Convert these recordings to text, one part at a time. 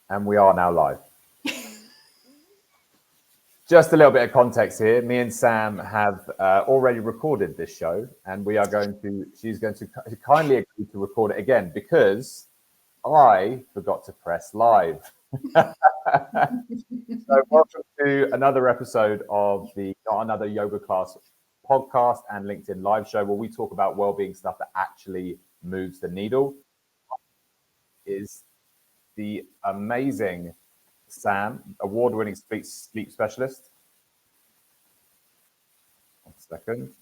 And we are now live. Just a little bit of context here. Me and Sam have already recorded this show, and she's going to kindly agree to record it again because I forgot to press live. So welcome to another episode of the Not Another Yoga Class podcast and LinkedIn live show, where we talk about well-being stuff that actually moves the needle. Is the amazing Sam, award-winning sleep specialist. 1 second.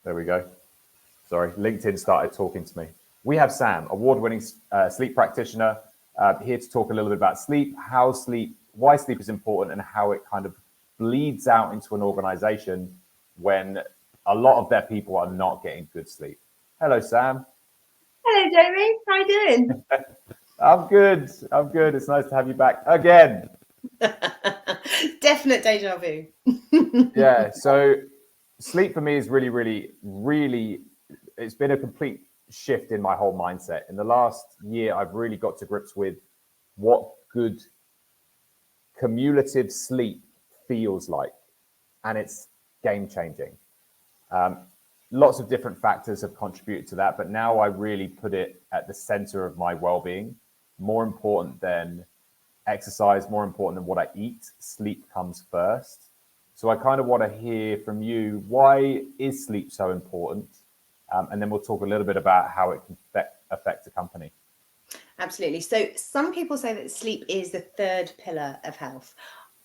There we go. Sorry, LinkedIn started talking to me. We have Sam, award-winning sleep practitioner, here to talk a little bit about sleep, why sleep is important, and how it kind of bleeds out into an organization when a lot of their people are not getting good sleep. Hello, Sam. Hello, Jamie. How you doing? I'm good. It's nice to have you back again. Definite deja vu. Yeah. So sleep for me is really, it's been a complete shift in my whole mindset. In the last year, I've really got to grips with what good cumulative sleep feels like. And it's game changing. Lots of different factors have contributed to that, but now I really put it at the center of my well-being. More important than exercise, more important than what I eat, sleep comes first. So I kind of want to hear from you, why is sleep so important? And then we'll talk a little bit about how it can affect a company. Absolutely. So some people say that sleep is the third pillar of health.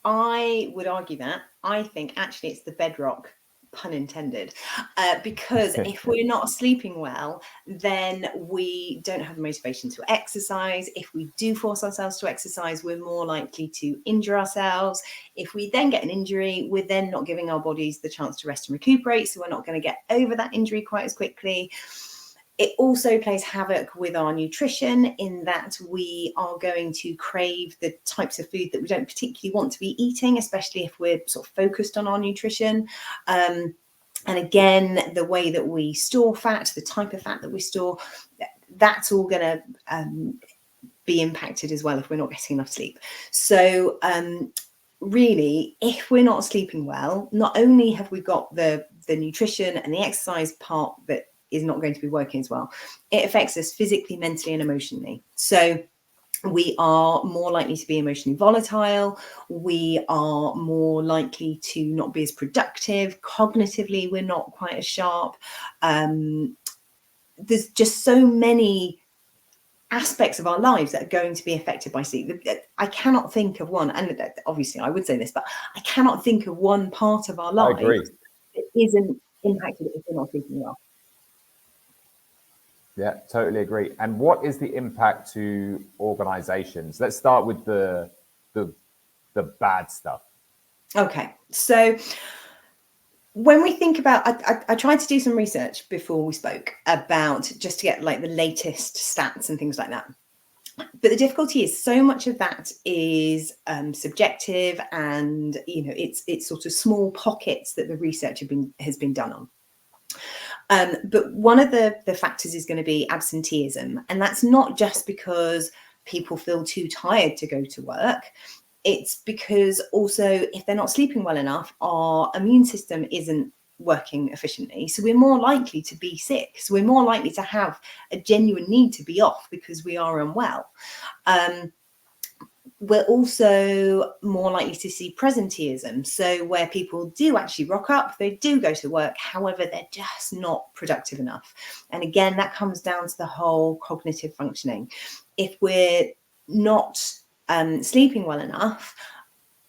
I would argue that. I think actually it's the bedrock, pun intended, because if we're not sleeping well, then we don't have the motivation to exercise. If we do force ourselves to exercise, we're more likely to injure ourselves. If we then get an injury, we're then not giving our bodies the chance to rest and recuperate, so we're not going to get over that injury quite as quickly. It also plays havoc with our nutrition in that we are going to crave the types of food that we don't particularly want to be eating, especially if we're sort of focused on our nutrition. And again, the way that we store fat, the type of fat that we store, that's all going to be impacted as well if we're not getting enough sleep. So really, if we're not sleeping well, not only have we got the nutrition and the exercise part that is not going to be working as well, it affects us physically, mentally, and emotionally. So we are more likely to be emotionally volatile. We are more likely to not be as productive. Cognitively, we're not quite as sharp. There's just so many aspects of our lives that are going to be affected by sleep. I cannot think of one, and obviously I would say this, but I cannot think of one part of our lives that isn't impacted if we're not sleeping well. Yeah, totally agree. And what is the impact to organizations? Let's start with the bad stuff. Okay, so when we think about, I tried to do some research before we spoke about just to get like the latest stats and things like that. But the difficulty is so much of that is subjective, and it's sort of small pockets that the research has been done on. But one of the factors is going to be absenteeism. And that's not just because people feel too tired to go to work. It's because also if they're not sleeping well enough, our immune system isn't working efficiently. So we're more likely to be sick. So we're more likely to have a genuine need to be off because we are unwell. We're also more likely to see presenteeism. So where people do actually rock up, they do go to work, however, they're just not productive enough. And again, that comes down to the whole cognitive functioning. If we're not sleeping well enough,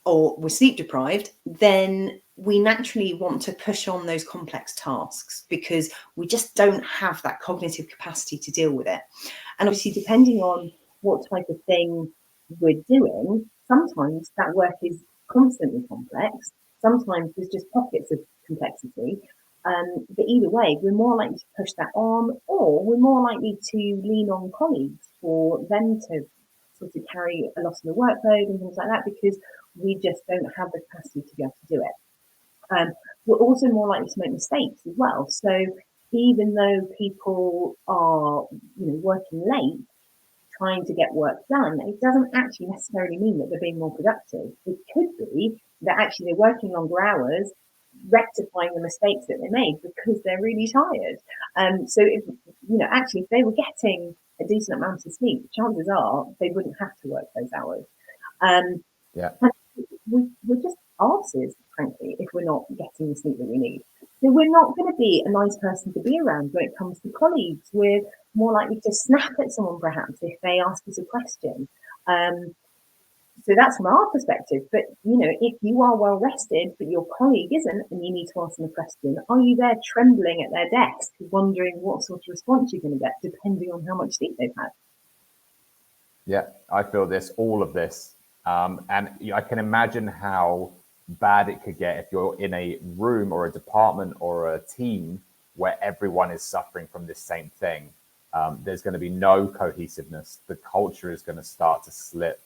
or we're sleep deprived, then we naturally want to push on those complex tasks because we just don't have that cognitive capacity to deal with it. And obviously, depending on what type of thing we're doing, sometimes that work is constantly complex. Sometimes there's just pockets of complexity. But either way, we're more likely to push that on, or we're more likely to lean on colleagues for them to sort of carry a lot of the workload and things like that, because we just don't have the capacity to be able to do it. We're also more likely to make mistakes as well. So even though people are, working late, trying to get work done, it doesn't actually necessarily mean that they're being more productive. It could be that actually they're working longer hours, rectifying the mistakes that they made because they're really tired. So if actually if they were getting a decent amount of sleep, chances are they wouldn't have to work those hours. Yeah. We're just arses, frankly, if we're not getting the sleep that we need. So we're not going to be a nice person to be around when it comes to colleagues. We're more likely to snap at someone perhaps if they ask us a question. So that's from our perspective. But if you are well rested but your colleague isn't, and you need to ask them a question, are you there trembling at their desk wondering what sort of response you're going to get depending on how much sleep they've had? Yeah, I feel all of this. And I can imagine how bad it could get if you're in a room or a department or a team where everyone is suffering from this same thing. There's going to be no cohesiveness. The culture is going to start to slip.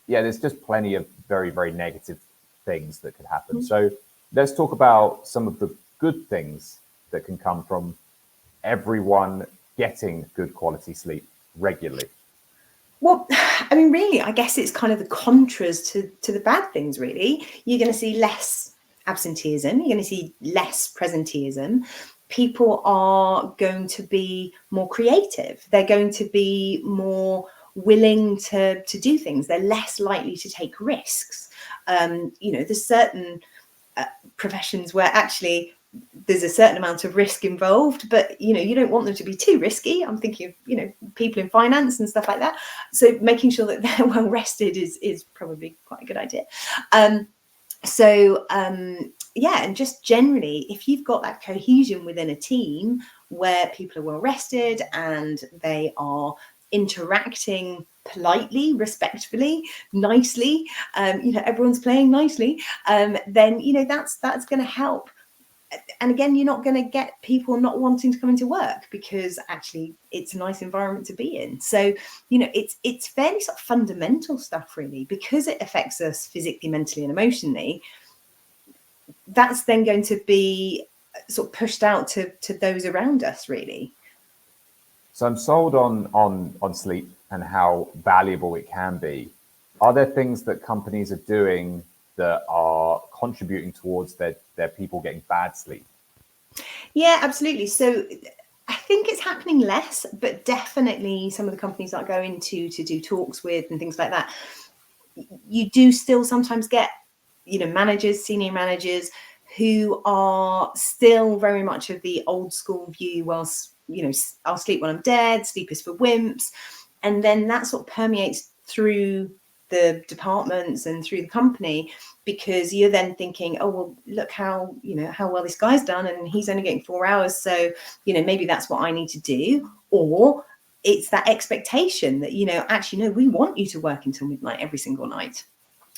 There's just plenty of very, very negative things that could happen. Mm-hmm. So let's talk about some of the good things that can come from everyone getting good quality sleep regularly. Well, I mean, really, I guess it's kind of the contras to the bad things, really. You're going to see less absenteeism. You're going to see less presenteeism. People are going to be more creative. They're going to be more willing to do things. They're less likely to take risks. There's certain professions where actually there's a certain amount of risk involved, but you don't want them to be too risky. I'm thinking of people in finance and stuff like that. So making sure that they're well rested is probably quite a good idea. And just generally, if you've got that cohesion within a team where people are well rested and they are interacting politely, respectfully, nicely, everyone's playing nicely, then that's going to help. And again, you're not going to get people not wanting to come into work because actually it's a nice environment to be in. So, it's fairly sort of fundamental stuff, really, because it affects us physically, mentally, and emotionally. That's then going to be sort of pushed out to those around us, really. So I'm sold on sleep and how valuable it can be. Are there things that companies are doing that are contributing towards their people getting bad sleep? Yeah, absolutely. So I think it's happening less, but definitely some of the companies that I go into to do talks with and things like that, you do still sometimes get, managers, senior managers who are still very much of the old school view, whilst, I'll sleep when I'm dead, sleep is for wimps. And then that sort of permeates through the departments and through the company, because you're then thinking, oh, well, look how well this guy's done and he's only getting 4 hours. So, maybe that's what I need to do. Or it's that expectation that, actually, no, we want you to work until midnight every single night.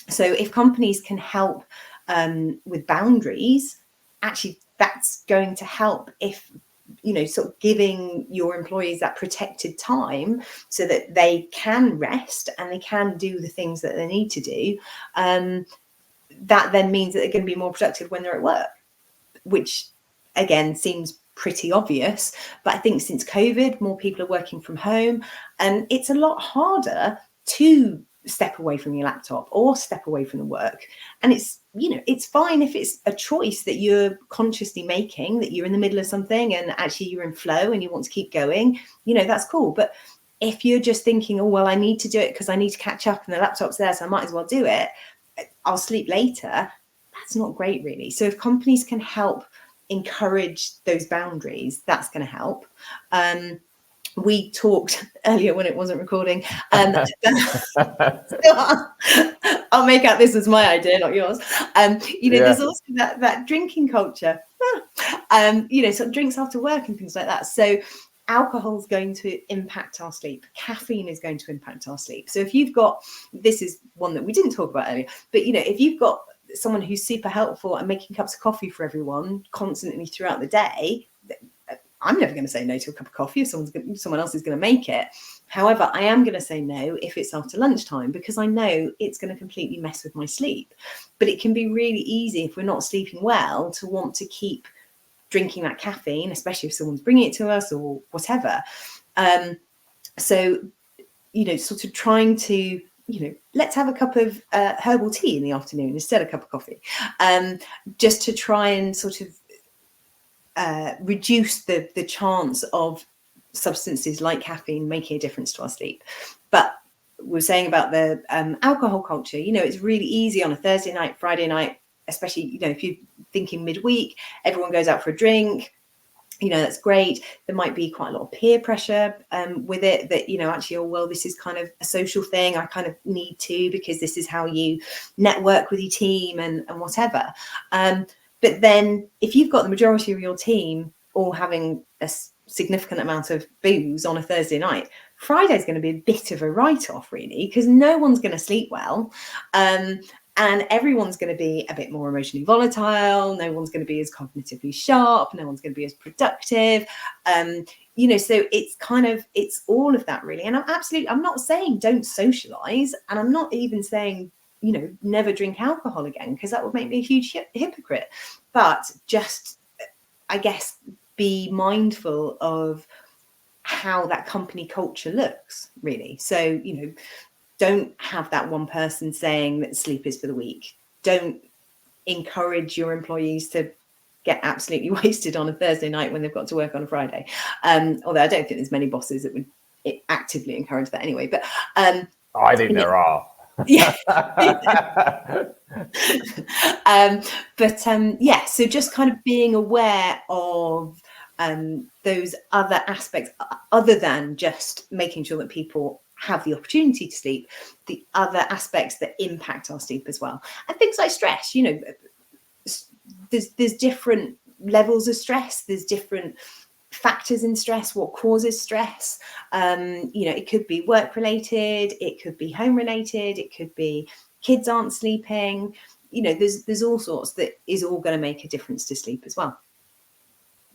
So if companies can help with boundaries, actually, that's going to help if, sort of giving your employees that protected time so that they can rest and they can do the things that they need to do. That then means that they're going to be more productive when they're at work, which again seems pretty obvious. But I think since COVID, more people are working from home, and it's a lot harder to step away from your laptop or step away from the work. And it's fine if it's a choice that you're consciously making, that you're in the middle of something and actually you're in flow and you want to keep going, that's cool. But if you're just thinking, oh, well, I need to do it because I need to catch up and the laptop's there, so I might as well do it, I'll sleep later, that's not great, really. So if companies can help encourage those boundaries, that's going to help. We talked earlier when it wasn't recording. I'll make out this was my idea, not yours. There's also that drinking culture, sort of drinks after work and things like that. So alcohol is going to impact our sleep. Caffeine is going to impact our sleep. So if you've got, this is one that we didn't talk about earlier, but if you've got someone who's super helpful and making cups of coffee for everyone constantly throughout the day, I'm never going to say no to a cup of coffee if someone else is going to make it. However, I am going to say no if it's after lunchtime, because I know it's going to completely mess with my sleep. But it can be really easy if we're not sleeping well to want to keep drinking that caffeine, especially if someone's bringing it to us or whatever. So sort of trying to, let's have a cup of herbal tea in the afternoon instead of a cup of coffee, just to try and sort of reduce the chance of substances like caffeine making a difference to our sleep. But we're saying about the alcohol culture, it's really easy on a Thursday night, Friday night, especially, if you're thinking midweek, everyone goes out for a drink. That's great. There might be quite a lot of peer pressure with it that, actually, oh, well, this is kind of a social thing. I kind of need to, because this is how you network with your team and whatever. But then if you've got the majority of your team all having a significant amount of booze on a Thursday night, Friday's going to be a bit of a write-off, really, because no one's going to sleep well. And everyone's going to be a bit more emotionally volatile. No one's going to be as cognitively sharp. No one's going to be as productive. So it's all of that, really. And I'm not saying don't socialize. And I'm not even saying, never drink alcohol again, because that would make me a huge hypocrite. But just, I guess, be mindful of how that company culture looks, really. So, don't have that one person saying that sleep is for the weak. Don't encourage your employees to get absolutely wasted on a Thursday night when they've got to work on a Friday. Although I don't think there's many bosses that would actively encourage that anyway. But I think there are. Yeah. So just kind of being aware of those other aspects, other than just making sure that people have the opportunity to sleep, the other aspects that impact our sleep as well. And things like stress, there's different levels of stress, there's different factors in stress, what causes stress. It could be work related, it could be home related, it could be kids aren't sleeping. There's all sorts that is all going to make a difference to sleep as well.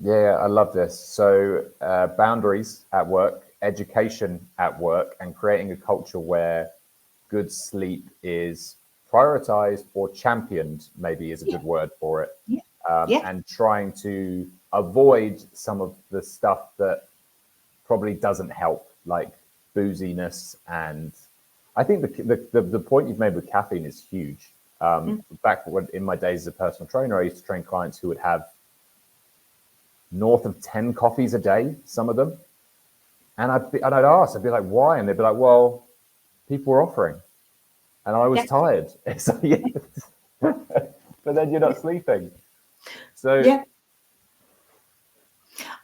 Yeah, I love this. So boundaries at work, education at work, and creating a culture where good sleep is prioritized or championed, maybe is a good word for it. And trying to avoid some of the stuff that probably doesn't help, like booziness. And I think the point you've made with caffeine is huge. Back in my days as a personal trainer, I used to train clients who would have north of 10 coffees a day, some of them. And I'd ask, I'd be like, why? And they'd be like, well, people were offering. And I was tired. So, but then you're not sleeping. So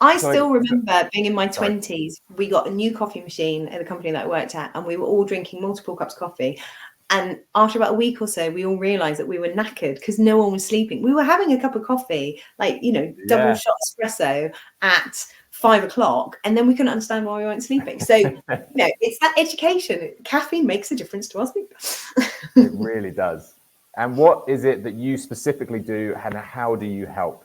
I still remember being in my 20s, we got a new coffee machine at the company that I worked at, and we were all drinking multiple cups of coffee. And after about a week or so, we all realized that we were knackered because no one was sleeping. We were having a cup of coffee, like, double shot espresso at 5 o'clock, and then we couldn't understand why we weren't sleeping. So, it's that education. Caffeine makes a difference to our sleep. It really does. And what is it that you specifically do, and how do you help?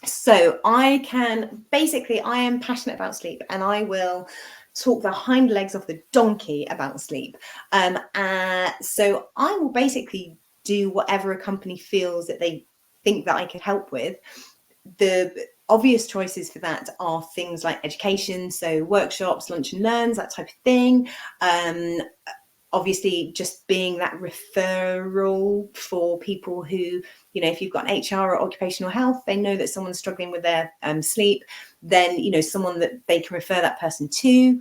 So I am passionate about sleep, and I will talk the hind legs off the donkey about sleep. So I will basically do whatever a company feels that they think that I could help with. The obvious choices for that are things like education, so workshops, lunch and learns, that type of thing. Obviously, just being that referral for people who, if you've got an HR or occupational health, they know that someone's struggling with their sleep, then, someone that they can refer that person to.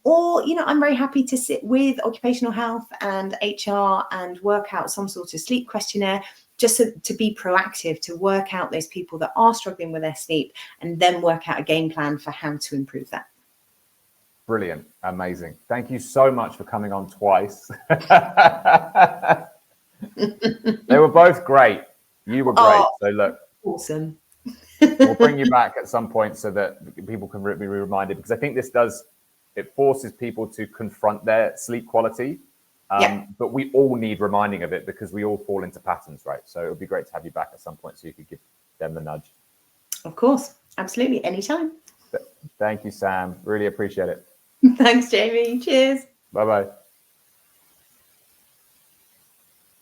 Or, I'm very happy to sit with occupational health and HR and work out some sort of sleep questionnaire, just to be proactive, to work out those people that are struggling with their sleep, and then work out a game plan for how to improve that. Brilliant. Amazing. Thank you so much for coming on twice. They were both great. You were great. So look. Awesome. We'll bring you back at some point so that people can be reminded, because I think it forces people to confront their sleep quality. But we all need reminding of it, because we all fall into patterns, right? So it would be great to have you back at some point so you could give them the nudge. Of course. Absolutely. Anytime. Thank you, Sam. Really appreciate it. Thanks, Jamie. Cheers. Bye-bye.